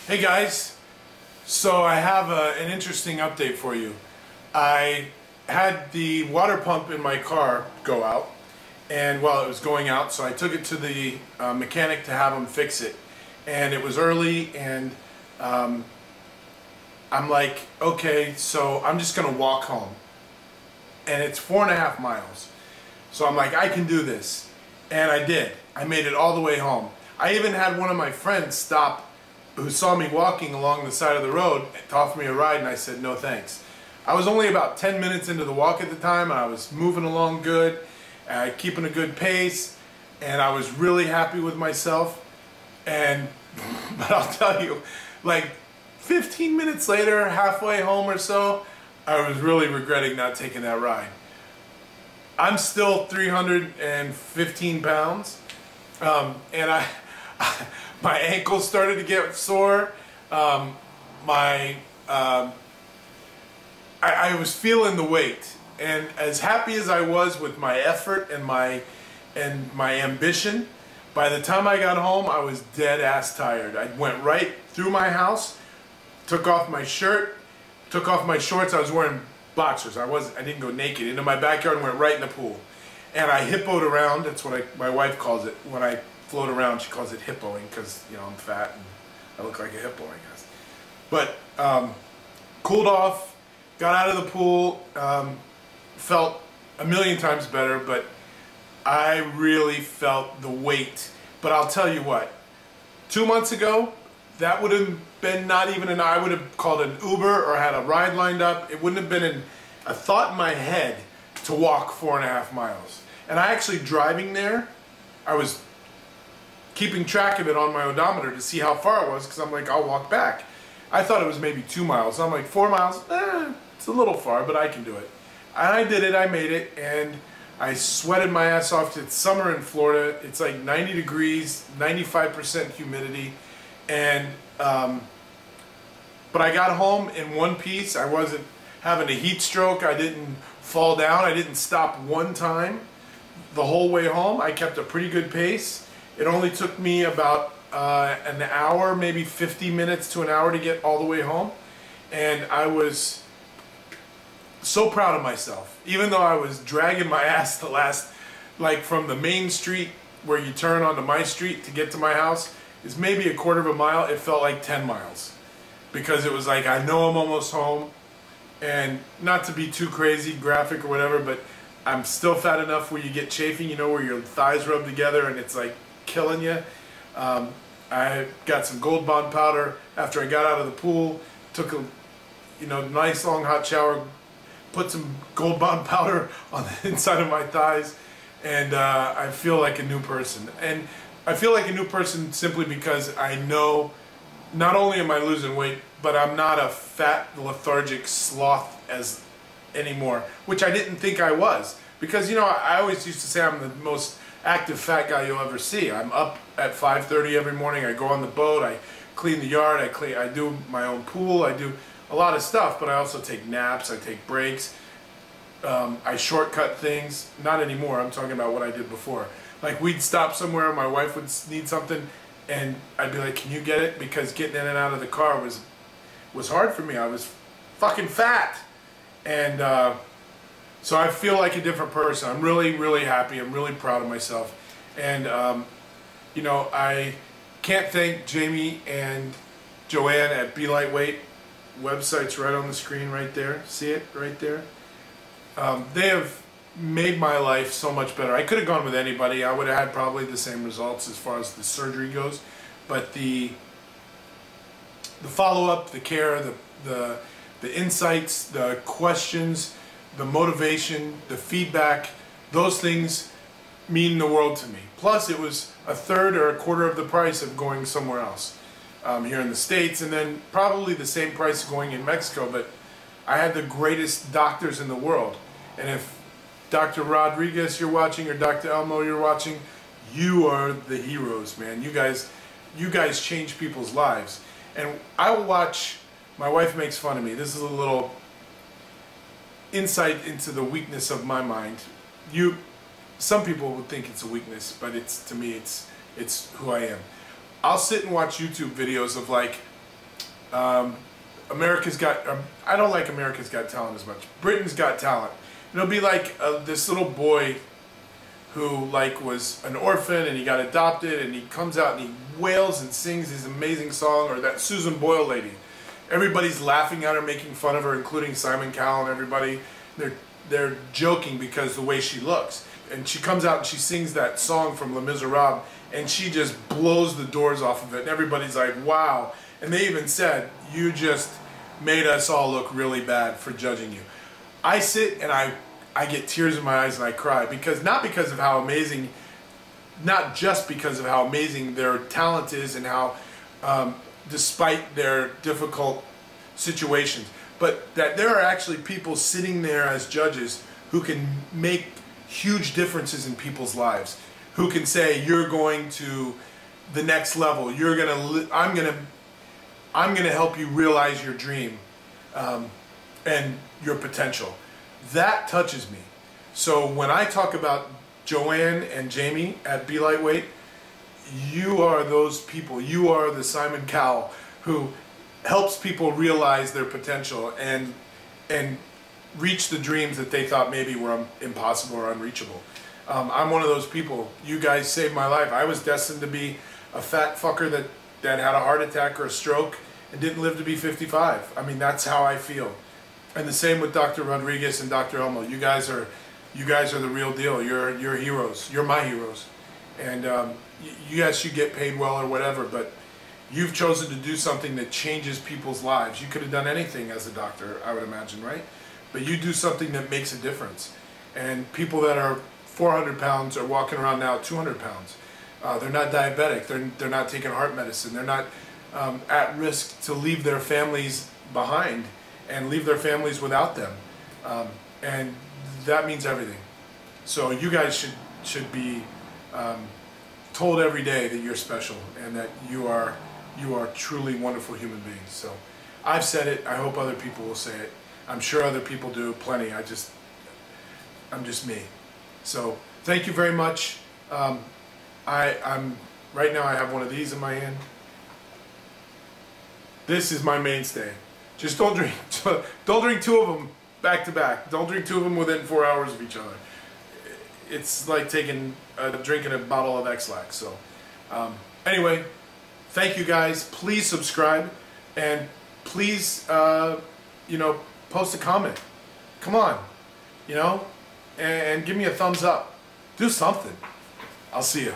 Hey guys, so I have an interesting update for you. I had the water pump in my car go out, and well, it was going out, so I took it to the mechanic to have him fix it. And it was early, and I'm like, okay, so I'm just gonna walk home. And it's 4.5 miles. So I'm like, I can do this. And I did. I made it all the way home. I even had one of my friends stop who saw me walking along the side of the road to offer me a ride, and I said no thanks. I was only about 10 minutes into the walk at the time, and I was moving along good, keeping a good pace, and I was really happy with myself. But I'll tell you, like 15 minutes later, halfway home or so, I was really regretting not taking that ride. I'm still 315 pounds, and my ankles started to get sore. I was feeling the weight, and as happy as I was with my effort and my ambition, by the time I got home, I was dead ass tired. I went right through my house, took off my shirt, took off my shorts. I was wearing boxers. I didn't go naked. Into my backyard and went right in the pool. And I hippoed around. That's what my wife calls it. When I float around, she calls it hippoing because, you know, I'm fat and I look like a hippo, I guess. But cooled off, got out of the pool, felt a million times better, but I really felt the weight. But I'll tell you what, 2 months ago, that would have been not even I would have called an Uber or had a ride lined up. It wouldn't have been a thought in my head to walk 4.5 miles. And I actually, driving there, I was keeping track of it on my odometer to see how far it was, because I'm like, I'll walk back. I thought it was maybe 2 miles. I'm like, 4 miles, it's a little far, but I can do it. And I did it, I made it, and I sweated my ass off. It's summer in Florida. It's like 90 degrees, 95% humidity. And but I got home in one piece. I wasn't having a heat stroke. I didn't fall down. I didn't stop one time the whole way home. I kept a pretty good pace. It only took me about an hour, maybe 50 minutes to an hour to get all the way home. And I was so proud of myself. Even though I was dragging my ass the last, like from the main street where you turn onto my street to get to my house, is maybe 1/4 mile. It felt like 10 miles. Because it was like, I know I'm almost home. And not to be too crazy, graphic or whatever, but I'm still fat enough where you get chafing, you know, where your thighs rub together and it's like killing you. I got some Gold Bond powder after I got out of the pool, took a nice long hot shower, put some Gold Bond powder on the inside of my thighs, and I feel like a new person. And I feel like a new person simply because I know not only am I losing weight, but I'm not a fat, lethargic sloth anymore, which I didn't think I was. Because, you know, I always used to say I'm the most active fat guy you'll ever see. I'm up at 5:30 every morning. I go on the boat. I clean the yard. I do my own pool. I do a lot of stuff, but I also take naps. I take breaks. I shortcut things. Not anymore. I'm talking about what I did before. Like, we'd stop somewhere, my wife would need something, and I'd be like, can you get it? Because getting in and out of the car was hard for me. I was fucking fat. And so I feel like a different person. I'm really, really happy. I'm really proud of myself. And, you know, I can't thank Jamie and Joanne at Be Lightweight. Website's right on the screen right there. See it right there? They have made my life so much better. I could have gone with anybody. I would have had probably the same results as far as the surgery goes. But the follow-up, the care, the insights, the questions, the motivation, the feedback, those things mean the world to me. Plus, it was 1/3 or 1/4 of the price of going somewhere else here in the States, and then probably the same price going in Mexico. But I had the greatest doctors in the world. And if Dr. Rodriguez you're watching, or Dr. Elmo you're watching, you are the heroes, man. You guys change people's lives. And I will watch. My wife makes fun of me. This is a little insight into the weakness of my mind. Some people would think it's a weakness, but to me, it's who I am. I'll sit and watch YouTube videos of like America's Got, I don't like America's Got Talent as much. Britain's Got Talent. It'll be like this little boy who like was an orphan and he got adopted, and he comes out and he wails and sings his amazing song. Or that Susan Boyle lady. Everybody's laughing at her, making fun of her, including Simon Cowell and everybody. They're joking because the way she looks. And she comes out and she sings that song from Les Miserables, and she just blows the doors off of it. And everybody's like, wow. And they even said, you just made us all look really bad for judging you. I sit and I get tears in my eyes and I cry, because not because of how amazing, not just because of how amazing their talent is and how, despite their difficult situations, but that there are actually people sitting there as judges who can make huge differences in people's lives, who can say, you're going to the next level, you're gonna, I'm gonna help you realize your dream and your potential. That touches me. So when I talk about Joanne and Jamie at Be Lightweight, you are those people. You are the Simon Cowell who helps people realize their potential and reach the dreams that they thought maybe were impossible or unreachable. I'm one of those people. You guys saved my life. I was destined to be a fat fucker that had a heart attack or a stroke and didn't live to be 55. I mean, that's how I feel. And the same with Dr. Rodriguez and Dr. Elmo. You guys are the real deal. You're heroes. You're my heroes. And yes, you get paid well or whatever, but you've chosen to do something that changes people's lives. You could have done anything as a doctor, I would imagine, right? But you do something that makes a difference. And people that are 400 pounds are walking around now at 200 pounds. They're not diabetic. They're not taking heart medicine. They're not at risk to leave their families behind and leave their families without them. And that means everything. So you guys should be told every day that you're special and that you are truly wonderful human beings. So I've said it. I hope other people will say it. I'm sure other people do plenty. I'm just me. So thank you very much. I'm right now I have one of these in my hand. This is my mainstay. Just don't drink two of them back to back. Don't drink two of them within 4 hours of each other. It's like drinking a bottle of X-Lax. So anyway, thank you guys. Please subscribe, and please post a comment. Come on, and give me a thumbs up. Do something. I'll see you.